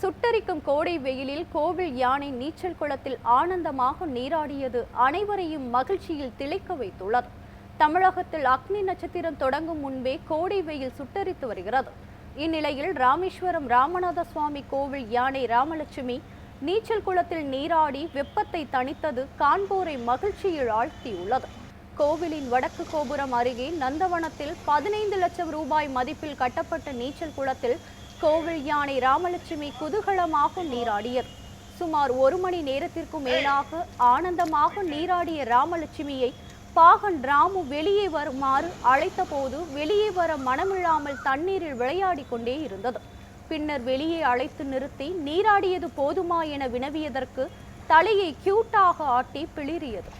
சுட்டெரிக்கும் கோடை வெயிலில் கோவில் யானை நீச்சல் குளத்தில் ஆனந்தமாக நீராடியது அனைவரையும் மகிழ்ச்சியில் திளைக்க வைத்துள்ளது. தமிழகத்தில் அக்னி நட்சத்திரம் தொடங்கும் முன்பே கோடை வெயில் சுட்டெரித்து வருகிறது. இந்நிலையில் ராமேஸ்வரம் ராமநாத சுவாமி கோவில் யானை ராமலட்சுமி நீச்சல் குளத்தில் நீராடி வெப்பத்தை தணித்தது காண்போரை மகிழ்ச்சியில் ஆழ்த்தியுள்ளது. கோவிலின் வடக்கு கோபுரம் அருகே நந்தவனத்தில் 15 லட்சம் ரூபாய் மதிப்பில் கட்டப்பட்ட நீச்சல் குளத்தில் கோவில் யானை ராமலட்சுமி குதூகலமாக நீராடியது. சுமார் 1 மணி நேரத்திற்கு மேலாக ஆனந்தமாக நீராடிய ராமலட்சுமியை பாகன் ராமு வெளியே வருமாறு அழைத்த போது வெளியே வர மனமில்லாமல் தண்ணீரில் விளையாடி கொண்டே இருந்தது. பின்னர் வெளியே அழைத்து நிறுத்தி நீராடியது போதுமா என வினவியதற்கு தலையை கியூட்டாக ஆட்டி பிளிரியது.